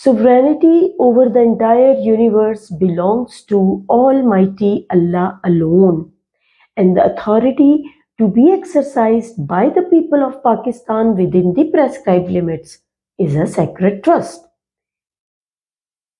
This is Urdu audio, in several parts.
Sovereignty over the entire universe belongs to Almighty Allah alone, and the authority to be exercised by the people of Pakistan within the prescribed limits is a sacred trust.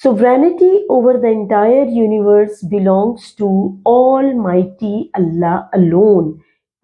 Sovereignty over the entire universe belongs to Almighty Allah alone.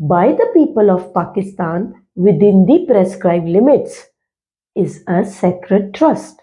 by the people of Pakistan within the prescribed limits is a sacred trust.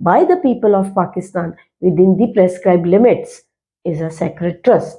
by the people of Pakistan within the prescribed limits is a sacred trust.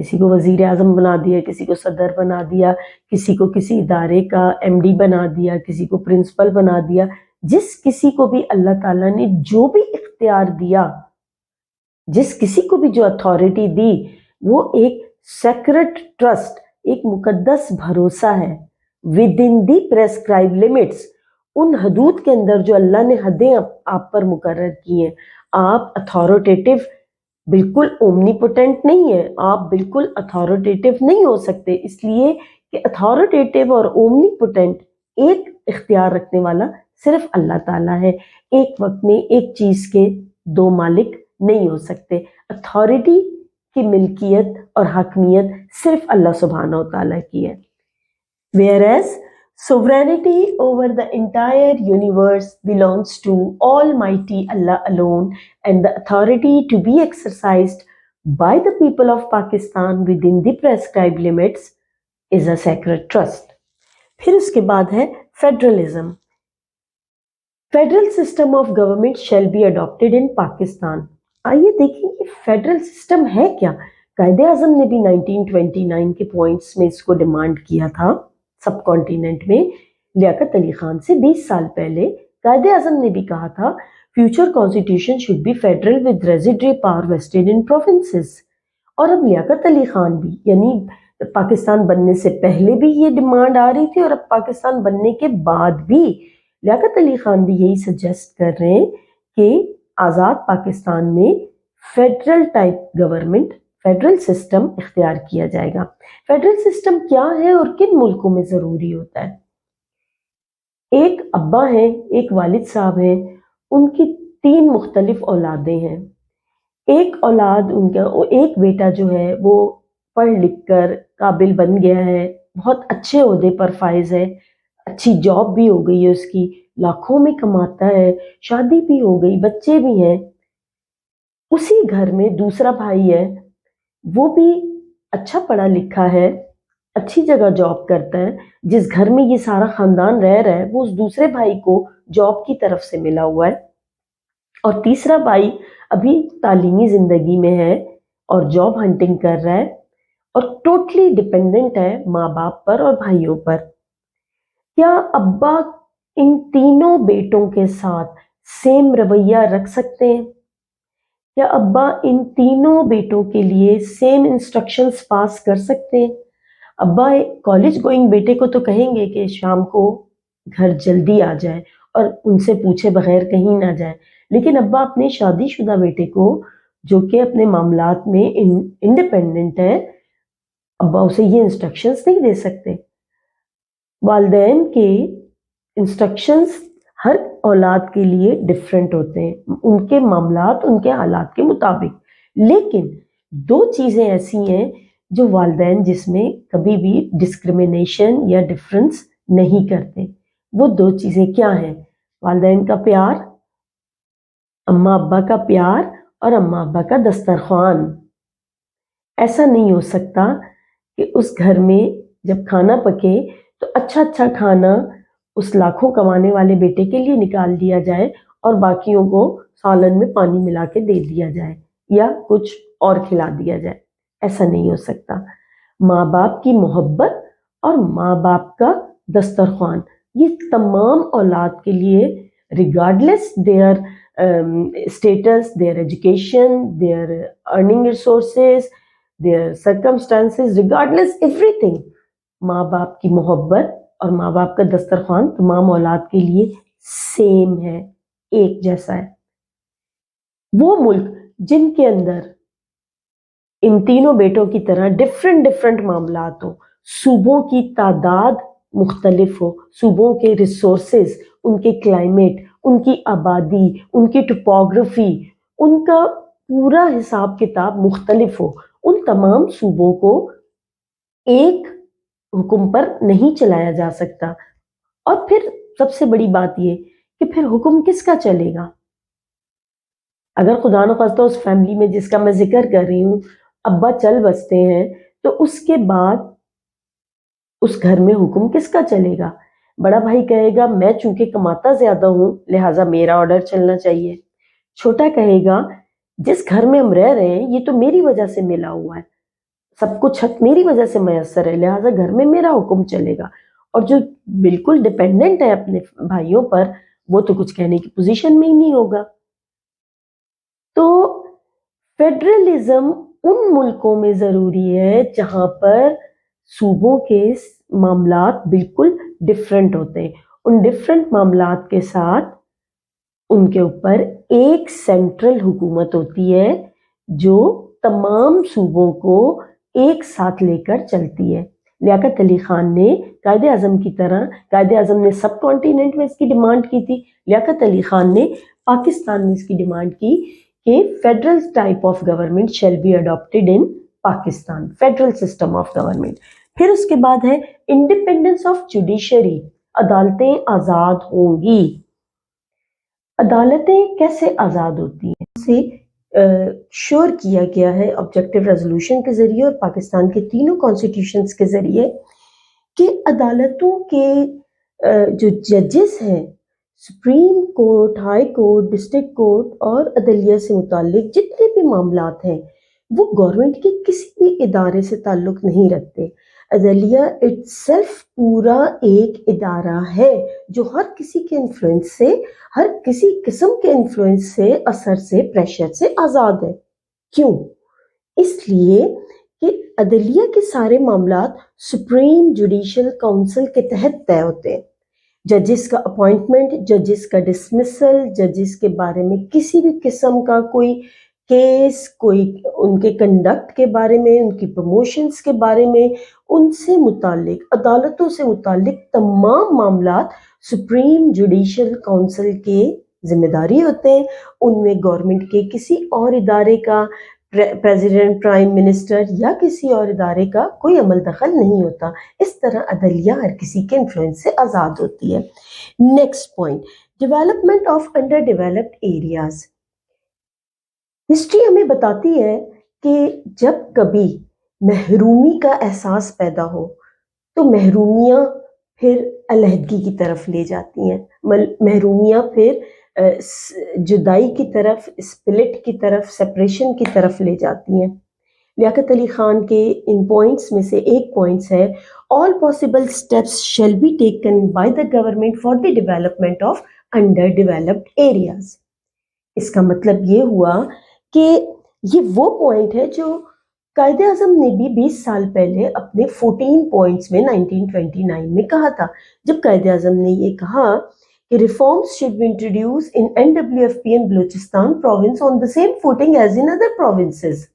کسی کو وزیر اعظم بنا دیا، کسی کو صدر بنا دیا، کسی کو کسی ادارے کا MD بنا دیا، کسی کو پرنسپل بنا دیا. جس کسی کو بھی اللہ تعالیٰ نے جو بھی اختیار دیا، جس کسی کو بھی جو اتھارٹی دی، وہ ایک سیکرڈ ٹرسٹ، ایک مقدس بھروسہ ہے. ود ان دی پریسکرائب لمٹس، ان حدود کے اندر جو اللہ نے حدیں آپ پر مقرر کی ہیں. آپ اتھارٹیٹیو بالکل اومنی پوٹنٹ نہیں ہے، آپ بالکل اتھارٹیٹیو نہیں ہو سکتے، اس لیے کہ اتھارٹیٹیو اور اومنی پوٹنٹ ایک اختیار رکھنے والا صرف اللہ تعالیٰ ہے. ایک وقت میں ایک چیز کے دو مالک نہیں ہو سکتے. اتھارٹی کی ملکیت اور حاکمیت صرف اللہ سبحانہ و تعالیٰ کی ہے. Whereas sovereignty over the entire universe belongs to Almighty Allah alone, and the authority to be exercised by the people of Pakistan within the prescribed limits is a sacred trust. پھر اس کے بعد ہے federalism. Federal system of government shall be adopted in Pakistan. آئیے دیکھیں کہ فیڈرل سسٹم ہے کیا. قائد اعظم نے بھی 1929 کے پوائنٹس میں اس کو ڈیمانڈ کیا تھا. سب کانٹیننٹ میں لیاقت علی خان سے 20 سال پہلے قائد اعظم نے بھی کہا تھا future constitution should be federal with residuary power vested in provinces. اور اب لیاقت علی خان بھی، یعنی پاکستان بننے سے پہلے بھی یہ ڈیمانڈ آ رہی تھی، اور اب پاکستان بننے کے بعد بھی لیاقت علی خان بھی یہی سجیسٹ کر رہے ہیں کہ آزاد پاکستان میں federal type government, federal system اختیار کیا جائے گا. فیڈرل سسٹم کیا ہے اور کن ملکوں میں ضروری ہوتا ہے؟ ایک ابا ہیں، ایک والد صاحب ہیں، ان کی 3 مختلف اولادیں ہیں. ایک اولاد ان کا، ایک بیٹا جو ہے وہ پڑھ لکھ کر قابل بن گیا ہے، بہت اچھے عہدے پر فائز ہے، اچھی جاب بھی ہو گئی ہے اس کی، لاکھوں میں کماتا ہے، شادی بھی ہو گئی، بچے بھی ہیں. اسی گھر میں دوسرا بھائی ہے، وہ بھی اچھا پڑھا لکھا ہے، اچھی جگہ جاب کرتا ہے. جس گھر میں یہ سارا خاندان رہ رہا ہے وہ اس دوسرے بھائی کو جاب کی طرف سے ملا ہوا ہے. اور تیسرا بھائی ابھی تعلیمی زندگی میں ہے اور جاب ہنٹنگ کر رہا ہے اور ٹوٹلی ڈیپینڈنٹ ہے ماں باپ پر اور بھائیوں پر. کیا ابا ان تینوں بیٹوں کے ساتھ سیم رویہ رکھ سکتے ہیں؟ کیا ابا ان تینوں بیٹوں کے لیے سیم انسٹرکشنز پاس کر سکتے ہیں؟ ابا کالج گوئنگ بیٹے کو تو کہیں گے کہ شام کو گھر جلدی آ جائے اور ان سے پوچھے بغیر کہیں نہ جائے، لیکن ابا اپنے شادی شدہ بیٹے کو جو کہ اپنے معاملات میں انڈیپینڈنٹ ہے، ابا اسے یہ انسٹرکشنز نہیں دے سکتے. والدین کے انسٹرکشنز ہر اولاد کے لیے ڈیفرنٹ ہوتے ہیں، ان کے معاملات ان کے حالات کے مطابق. لیکن 2 چیزیں ایسی ہیں جو والدین جس میں کبھی بھی ڈسکریمنیشن یا ڈفرنس نہیں کرتے. وہ 2 چیزیں کیا ہیں؟ والدین کا پیار، اماں ابا کا پیار اور اماں ابا کا دسترخوان. ایسا نہیں ہو سکتا کہ اس گھر میں جب کھانا پکے تو اچھا کھانا اس لاکھوں کمانے والے بیٹے کے لیے نکال دیا جائے اور باقیوں کو سالن میں پانی ملا کے دے دیا جائے یا کچھ اور کھلا دیا جائے. ایسا نہیں ہو سکتا. ماں باپ کی محبت اور ماں باپ کا دسترخوان، یہ تمام اولاد کے لیے regardless their status, their education, their earning resources, their circumstances, regardless ایوری تھنگ، ماں باپ کی محبت اور ماں باپ کا دسترخوان تمام اولاد کے لیے سیم ہے، ایک جیسا ہے. وہ ملک جن کے اندر ان تینوں بیٹوں کی طرح ڈفرنٹ معاملات ہوں، صوبوں کی تعداد مختلف ہو، صوبوں کے ریسورسز، ان کے کلائمیٹ، ان کی آبادی، ان کی ٹپوگرافی، ان کا پورا حساب کتاب مختلف ہو، ان تمام صوبوں کو ایک حکم پر نہیں چلایا جا سکتا. اور پھر سب سے بڑی بات یہ کہ پھر حکم کس کا چلے گا؟ اگر خدا نخواستہ اس فیملی میں جس کا میں ذکر کر رہی ہوں ابا چل بستے ہیں تو اس کے بعد اس گھر میں حکم کس کا چلے گا؟ بڑا بھائی کہے گا میں چونکہ کماتا زیادہ ہوں لہٰذا میرا آرڈر چلنا چاہیے. چھوٹا کہے گا جس گھر میں ہم رہ رہے ہیں یہ تو میری وجہ سے ملا ہوا ہے، سب کچھ حق میری وجہ سے میسر ہے، لہٰذا گھر میں میرا حکم چلے گا، اور جو بالکل ڈپینڈنٹ ہے اپنے بھائیوں پر وہ تو کچھ کہنے کی پوزیشن میں ہی نہیں ہوگا۔ تو فیڈرلزم ان ملکوں میں ضروری ہے جہاں پر صوبوں کے معاملات بالکل ڈفرینٹ ہوتے ہیں، ان ڈفرینٹ معاملات کے ساتھ ان کے اوپر ایک سینٹرل حکومت ہوتی ہے جو تمام صوبوں کو ایک ساتھ لے کر چلتی ہے۔ لیاقت علی خان نے قائد اعظم کی طرح، قائد اعظم نے سب کانٹیننٹ میں اس کی ڈیمانڈ کی تھی، لیاقت علی خان نے پاکستان میں اس کی ڈیمانڈ کی کہ federal type of government shall be adopted in Pakistan, federal system of government. پھر اس کے بعد ہے انڈیپینڈنس آف جوڈیشری، عدالتیں آزاد ہوں گی۔ عدالتیں کیسے آزاد ہوتی ہیں؟ اسے شور کیا گیا ہے آبجیکٹو ریزولوشن کے ذریعے اور پاکستان کے تینوں کانسٹیٹیوشنز کے ذریعے کہ عدالتوں کے جو ججز ہیں، supreme court, high court, district court اور عدلیہ سے متعلق جتنے بھی معاملات ہیں وہ گورنمنٹ کے کسی بھی ادارے سے تعلق نہیں رکھتے۔ عدلیہ اٹ سیلف پورا ایک ادارہ ہے جو ہر کسی کے انفلوئنس سے، ہر کسی قسم کے انفلوئنس سے، اثر سے، پریشر سے آزاد ہے۔ کیوں؟ اس لیے کہ عدلیہ کے سارے معاملات سپریم جوڈیشل کونسل کے تحت طے ہوتے ہیں۔ ججز کا اپوائنٹمنٹ، ججز کا ڈسمسل، ججز کے بارے میں کسی بھی قسم کا کوئی کیس، کوئی ان کے کنڈکٹ کے بارے میں، ان کی پروموشنز کے بارے میں، ان سے متعلق، عدالتوں سے متعلق تمام معاملات سپریم جوڈیشل کونسل کے ذمہ داری ہوتے ہیں۔ ان میں گورنمنٹ کے کسی اور ادارے کا، پریزیڈنٹ، پرائم منسٹر یا کسی اور ادارے کا کوئی عمل دخل نہیں ہوتا۔ اس طرح عدلیہ ہر کسی کے انفلوئنس سے آزاد ہوتی ہے۔ Next point, development of under developed areas. History ہمیں بتاتی ہے کہ جب کبھی محرومی کا احساس پیدا ہو تو محرومیاں پھر علیحدگی کی طرف لے جاتی ہیں، محرومیاں پھر جدائی کی طرف، سپلٹ کی طرف، سپریشن کی طرف لے جاتی ہیں۔ لیاقت علی خان کے ان پوائنٹس میں سے ایک پوائنٹس ہے all possible steps shall be taken by the government for the development of underdeveloped areas۔ اس کا مطلب یہ ہوا کہ یہ وہ پوائنٹ ہے جو قائد اعظم نے بھی 20 سال پہلے اپنے 14 پوائنٹس میں 1929 میں کہا تھا، جب قائد اعظم نے یہ کہا کہ reforms should be introduced in NWFP and Balochistan province on the same footing as in other provinces۔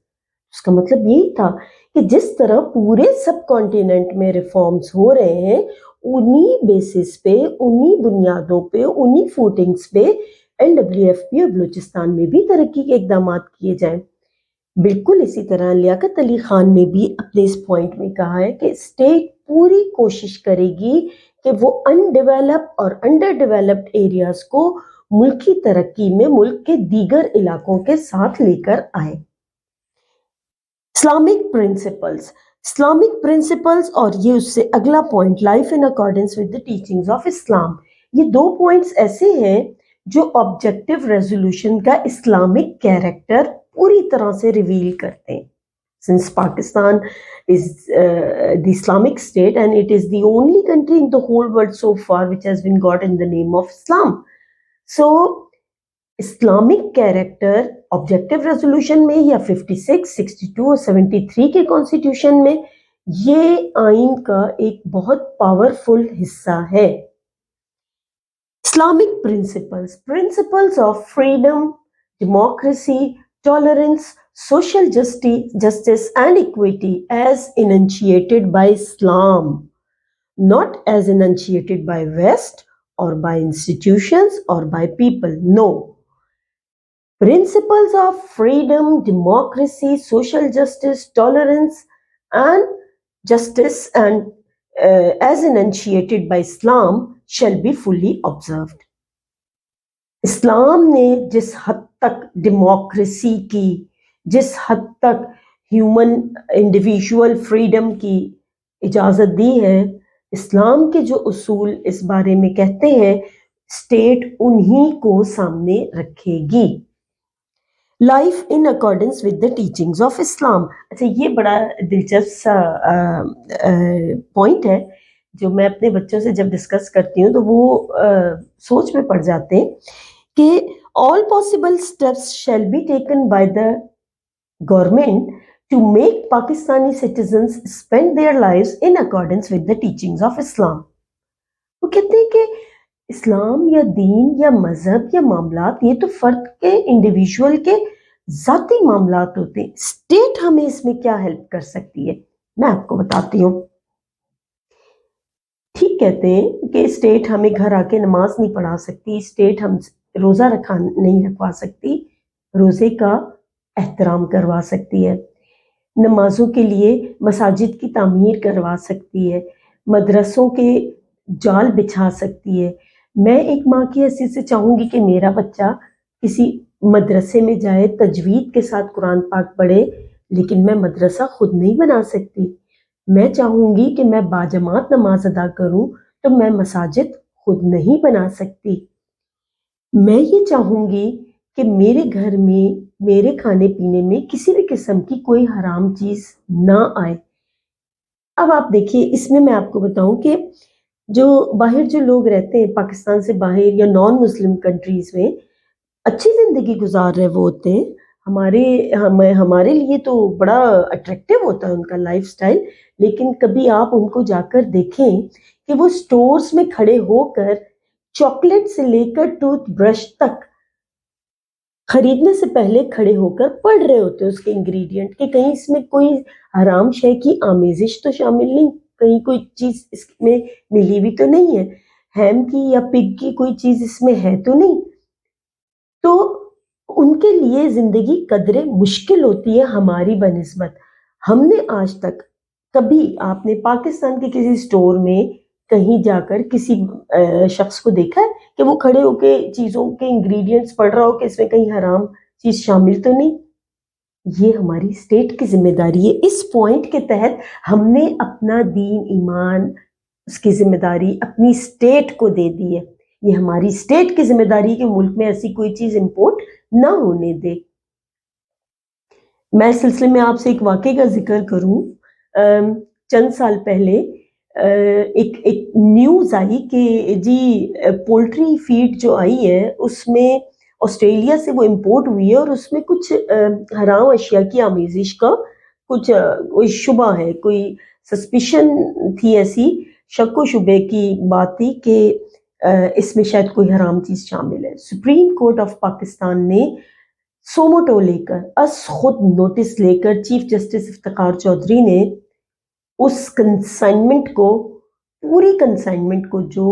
اس کا مطلب یہی تھا کہ جس طرح پورے سب کانٹیننٹ میں ریفارمز ہو رہے ہیں، انہی بیسس پہ، انہی بنیادوں پہ، انہی فوٹنگز پہ NWFP اور بلوچستان میں بھی ترقی کے اقدامات کیے جائیں۔ بالکل اسی طرح لیاقت علی خان نے بھی اپنے اس پوائنٹ میں کہا ہے کہ اسٹیٹ پوری کوشش کرے گی کہ وہ انڈیولپ اور انڈر ڈیولپڈ ایریاز کو ملکی ترقی میں ملک کے دیگر علاقوں کے ساتھ لے کر آئے۔ اسلامک پرنسپلز، اسلامک پرنسپلز اور یہ اس سے اگلا point life in accordance with the teachings of Islam, یہ دو پوائنٹس ایسے ہیں جو آبجیکٹو ریزولوشن کا اسلامک کیریکٹر پوری طرح سے ریویل کرتے ہیں۔ Since Pakistan is the Islamic state and it is the only country in the whole world so far which has been got in the name of Islam. So Islamic character objective resolution میں یا 56، 62 اور 73 کے کانسٹیٹیوشن میں یہ آئین کا ایک بہت پاورفل حصہ ہے۔ Islamic principles of freedom, democracy, tolerance, social justice and equity as enunciated by Islam, not as enunciated by West or by institutions or by people. No. Principles of freedom, democracy, social justice, tolerance and justice and as enunciated by Islam shall be fully observed. اسلام نے جس حد تک ڈیموکریسی کی، جس حد تک ہیومن انڈیویژول فریڈم کی اجازت دی ہے، اسلام کے جو اصول اس بارے میں کہتے ہیں، اسٹیٹ انہی کو سامنے رکھے گی۔ Life in accordance with the teachings of Islam. اچھا یہ بڑا دلچسپ سا پوائنٹ ہے جو میں اپنے بچوں سے جب ڈسکس کرتی ہوں تو وہ سوچ میں پڑ جاتے ہیں کہ all possible steps shall be taken by the government to make Pakistani citizens spend their lives in accordance with the teachings of Islam. وہ کہتے ہیں کہ اسلام یا دین یا مذہب یا معاملات یہ تو فرد کے انڈیویجول کے ذاتی معاملات ہوتے ہیں. اسٹیٹ ہمیں اس میں کیا ہیلپ کر سکتی ہے؟ میں آپ کو بتاتی ہوں. ٹھیک کہتے ہیں کہ اسٹیٹ ہمیں گھر آ کے نماز نہیں پڑھا سکتی، اسٹیٹ ہم روزہ نہیں رکھوا سکتی، روزے کا احترام کروا سکتی ہے، نمازوں کے لیے مساجد کی تعمیر کروا سکتی ہے، مدرسوں کے جال بچھا سکتی ہے. میں ایک ماں کی حیثیت سے چاہوں گی کہ میرا بچہ کسی مدرسے میں جائے، تجوید کے ساتھ قرآن پاک پڑھے، لیکن میں مدرسہ خود نہیں بنا سکتی. میں چاہوں گی کہ میں باجماعت نماز ادا کروں تو میں مساجد خود نہیں بنا سکتی. میں یہ چاہوں گی کہ میرے گھر میں میرے کھانے پینے میں کسی بھی قسم کی کوئی حرام چیز نہ آئے. اب آپ دیکھیے اس میں آپ کو بتاؤں کہ جو باہر جو لوگ رہتے ہیں پاکستان سے باہر یا نان مسلم کنٹریز میں اچھی زندگی گزار رہے وہ ہوتے ہیں. ہمارے لیے تو بڑا اٹریکٹیو ہوتا ہے ان کا لائف سٹائل، لیکن کبھی آپ ان کو جا کر دیکھیں کہ وہ سٹورز میں کھڑے ہو کر چاکلیٹ سے لے کر ٹوتھ برش تک خریدنے سے پہلے کھڑے ہو کر پڑھ رہے ہوتے ہیں اس کے انگریڈینٹ کہ کہیں اس میں کوئی حرام شے کی آمیزش تو شامل نہیں، کہیں کوئی چیز اس میں ملی بھی تو نہیں ہے، ہیم کی یا پگ کی کوئی چیز اس میں ہے تو نہیں. تو ان کے لیے زندگی قدرے مشکل ہوتی ہے ہماری بنسبت. ہم نے آج تک کبھی آپ نے پاکستان کے کسی سٹور میں کہیں جا کر کسی شخص کو دیکھا ہے کہ وہ کھڑے ہو کے چیزوں کے انگریڈینٹس پڑھ رہا ہو کہ اس میں کہیں حرام چیز شامل تو نہیں؟ یہ ہماری اسٹیٹ کی ذمہ داری ہے. اس پوائنٹ کے تحت ہم نے اپنا دین ایمان اس کی ذمہ داری اپنی اسٹیٹ کو دے دی ہے. یہ ہماری اسٹیٹ کی ذمہ داری کہ ملک میں ایسی کوئی چیز امپورٹ نہ ہونے دے. میں اس سلسلے میں آپ سے ایک واقعے کا ذکر کروں. چند سال پہلے ایک نیوز آئی کہ جی پولٹری فیڈ جو آئی ہے اس میں آسٹریلیا سے وہ امپورٹ ہوئی ہے اور اس میں کچھ حرام اشیاء کی آمیزش کا کچھ کوئی شبہ ہے، کوئی سسپیشن تھی، ایسی شک و شبے کی بات تھی کہ اس میں شاید کوئی حرام چیز شامل ہے. سپریم کورٹ آف پاکستان نے سوموٹو لے کر خود نوٹس لے کر چیف جسٹس افتخار چودھری نے اس کنسائنمنٹ کو پوری کنسائنمنٹ کو جو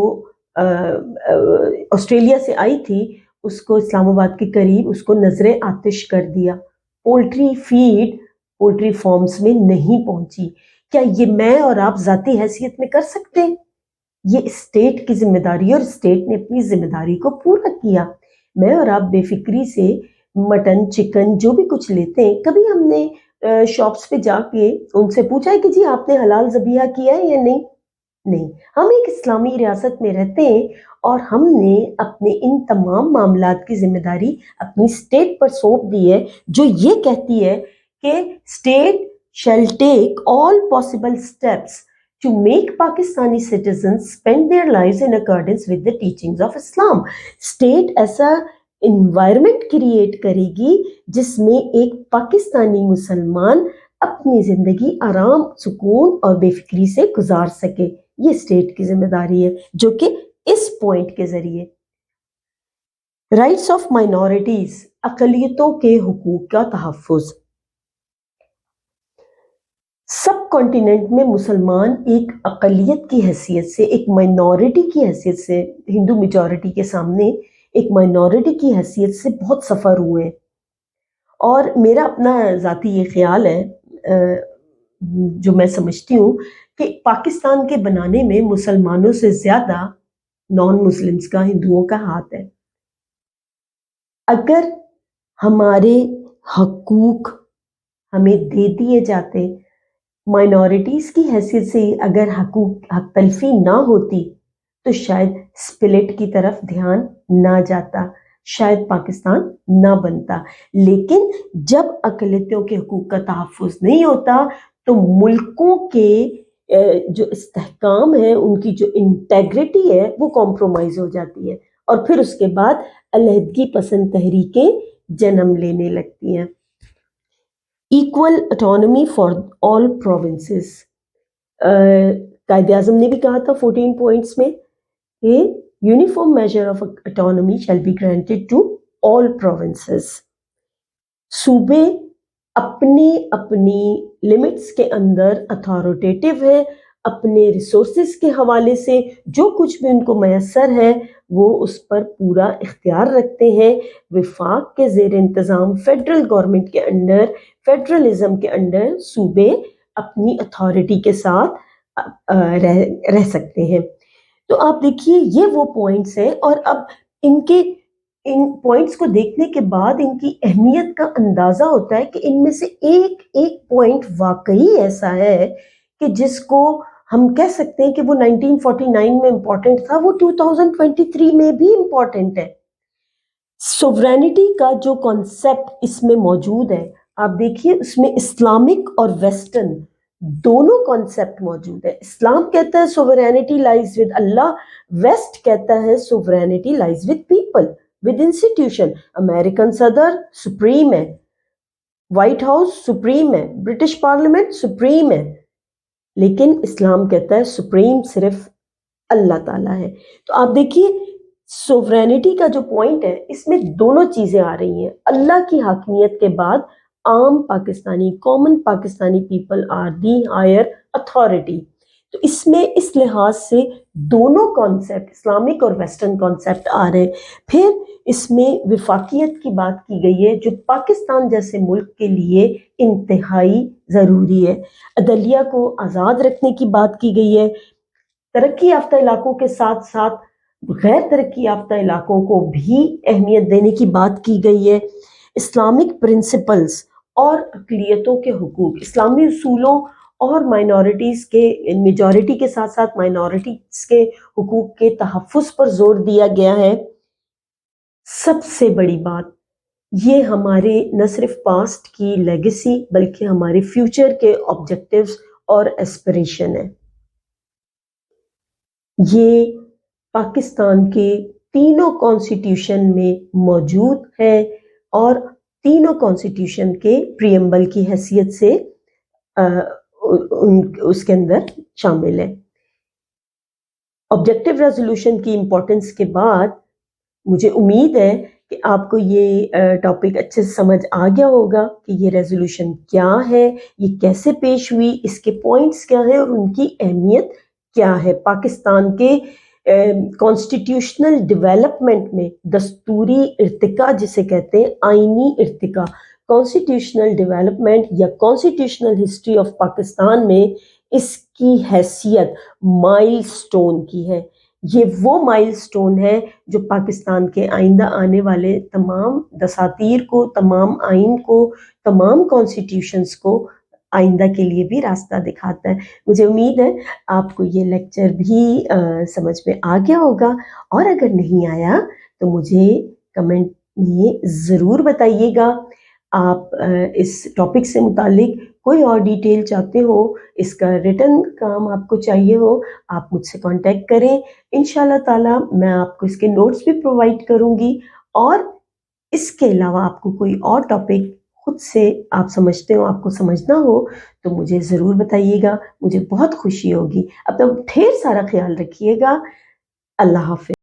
آسٹریلیا سے آئی تھی اس کو اسلام آباد کے قریب اس کو نظر آتش کر دیا. پولٹری فیڈ پولٹری فارمز میں نہیں پہنچی. کیا یہ میں اور آپ ذاتی حیثیت میں کر سکتے ہیں؟ یہ اسٹیٹ کی ذمہ داری ہے اور اسٹیٹ نے اپنی ذمہ داری کو پورا کیا. میں اور آپ بے فکری سے مٹن چکن جو بھی کچھ لیتے ہیں، کبھی ہم نے شاپس پہ جا کے ان سے پوچھا ہے کہ جی آپ نے حلال ذبیحہ کیا ہے یا نہیں؟ نہیں. ہم ایک اسلامی ریاست میں رہتے ہیں اور ہم نے اپنے ان تمام معاملات کی ذمہ داری اپنی اسٹیٹ پر سونپ دی ہے، جو یہ کہتی ہے کہ state shall take all possible steps to make Pakistani citizens spend their lives in accordance with the teachings of Islam. State ایسا انوائرمنٹ کریٹ کرے گی جس میں ایک پاکستانی مسلمان اپنی زندگی آرام سکون اور بے فکری سے گزار سکے. یہ اسٹیٹ کی ذمہ داری ہے جو کہ اس پوائنٹ کے ذریعے رائٹس آف مائنورٹیز اقلیتوں کے حقوق کا تحفظ. سب کانٹیننٹ میں مسلمان ایک اقلیت کی حیثیت سے، ایک مائنورٹی کی حیثیت سے، ہندو میجورٹی کے سامنے ایک مائنورٹی کی حیثیت سے بہت سفر ہوئے. اور میرا اپنا ذاتی یہ خیال ہے جو میں سمجھتی ہوں کہ پاکستان کے بنانے میں مسلمانوں سے زیادہ نان مسلمز کا، ہندوؤں کا ہاتھ ہے. اگر ہمارے حقوق ہمیں دے دیے جاتے، مائنورٹیز کی حیثیت سے اگر حق تلفی نہ ہوتی تو شاید سپلٹ کی طرف دھیان نہ جاتا. شاید پاکستان نہ بنتا. لیکن جب اقلیتوں کے حقوق کا تحفظ نہیں ہوتا تو ملکوں کے جو استحکام ہے، ان کی جو انٹیگریٹی ہے وہ کمپرومائز ہو جاتی ہے، اور پھر اس کے بعد علیحدگی پسند تحریکیں جنم لینے لگتی ہیں. Equal autonomy for all provinces, Quaid Azam نے بھی کہا تھا 14 پوائنٹس میں کہ uniform measure of autonomy shall be granted to all provinces. صوبے اپنی لمٹس کے اندر اتھارٹیٹیو ہے، اپنے ریسورسز کے حوالے سے جو کچھ بھی ان کو میسر ہے وہ اس پر پورا اختیار رکھتے ہیں. وفاق کے زیر انتظام فیڈرل گورنمنٹ کے انڈر، فیڈرلزم کے انڈر صوبے اپنی اتھارٹی کے ساتھ رہ سکتے ہیں. تو آپ دیکھیے یہ وہ پوائنٹس ہیں، اور اب ان پوائنٹس کو دیکھنے کے بعد ان کی اہمیت کا اندازہ ہوتا ہے کہ ان میں سے ایک پوائنٹ واقعی ایسا ہے کہ جس کو ہم کہہ سکتے ہیں کہ وہ 1949 میں امپورٹنٹ تھا، وہ 2023 میں بھی امپورٹنٹ ہے. سوورینٹی کا جو کانسیپٹ اس میں موجود ہے، آپ دیکھیے اس میں اسلامک اور ویسٹرن دونوں کانسیپٹ موجود ہے. اسلام کہتا ہے سوورینٹی لائز ود اللہ، ویسٹ کہتا ہے sovereignty lies with people, with institution. American صدر سپریم ہے، وائٹ ہاؤس سپریم ہے، برٹش پارلیمنٹ سپریم ہے، لیکن اسلام کہتا ہے سپریم صرف اللہ تعالیٰ ہے. تو آپ دیکھیے سوورینٹی کا جو پوائنٹ ہے اس میں دونوں چیزیں آ رہی ہیں. اللہ کی حاکمیت کے بعد عام Pakistani, common Pakistani people are the higher authority. تو اس میں اس لحاظ سے دونوں کانسیپٹ، اسلامک اور ویسٹرن کانسیپٹ آ رہے ہیں. پھر اس میں وفاقیت کی بات کی گئی ہے جو پاکستان جیسے ملک کے لیے انتہائی ضروری ہے. عدلیہ کو آزاد رکھنے کی بات کی گئی ہے. ترقی یافتہ علاقوں کے ساتھ ساتھ غیر ترقی یافتہ علاقوں کو بھی اہمیت دینے کی بات کی گئی ہے. اسلامک پرنسپلز اور اقلیتوں کے حقوق، اسلامی اصولوں اور مائنورٹیز کے، میجورٹی کے ساتھ ساتھ مائنورٹیز کے حقوق کے تحفظ پر زور دیا گیا ہے. سب سے بڑی بات یہ ہمارے نہ صرف پاسٹ کی لیگیسی بلکہ ہمارے فیوچر کے آبجیکٹیوز اور ایسپریشن ہے. یہ پاکستان کے تینوں کانسٹیٹیوشن میں موجود ہے اور تینوں کانسٹیٹیوشن کے پریمبل کی حیثیت سے اس کے اندر شامل ہے. آبجیکٹیو ریزولوشن کی امپورٹنس کے بعد مجھے امید ہے کہ آپ کو یہ ٹاپک اچھے سے سمجھ آ گیا ہوگا کہ یہ ریزولوشن کیا ہے، یہ کیسے پیش ہوئی، اس کے پوائنٹس کیا ہیں اور ان کی اہمیت کیا ہے. پاکستان کے کانسٹیٹیوشنل ڈیولپمنٹ میں دستوری ارتقاء جسے کہتے ہیں، آئینی ارتقاء، کانسٹیٹیوشنل ڈیولپمنٹ یا کانسٹیٹیوشنل ہسٹری آف پاکستان میں اس کی حیثیت مائل سٹون کی ہے. یہ وہ مائل سٹون ہے جو پاکستان کے آئندہ آنے والے تمام دساتیر کو، تمام آئین کو، تمام کانسٹیٹیوشنز کو آئندہ کے لیے بھی راستہ دکھاتا ہے. مجھے امید ہے آپ کو یہ لیکچر بھی سمجھ میں آ گیا ہوگا، اور اگر نہیں آیا تو مجھے کمنٹ میں ضرور بتائیے گا. آپ اس ٹاپک سے متعلق کوئی اور ڈیٹیل چاہتے ہو، اس کا ریٹن کام آپ کو چاہیے ہو، آپ مجھ سے کانٹیکٹ کریں. انشاءاللہ تعالی میں آپ کو اس کے نوٹس بھی پرووائڈ کروں گی، اور اس کے علاوہ آپ کو کوئی اور ٹاپک خود سے آپ سمجھتے ہو، آپ کو سمجھنا ہو تو مجھے ضرور بتائیے گا، مجھے بہت خوشی ہوگی. اپنا ڈھیر سارا خیال رکھیے گا. اللہ حافظ.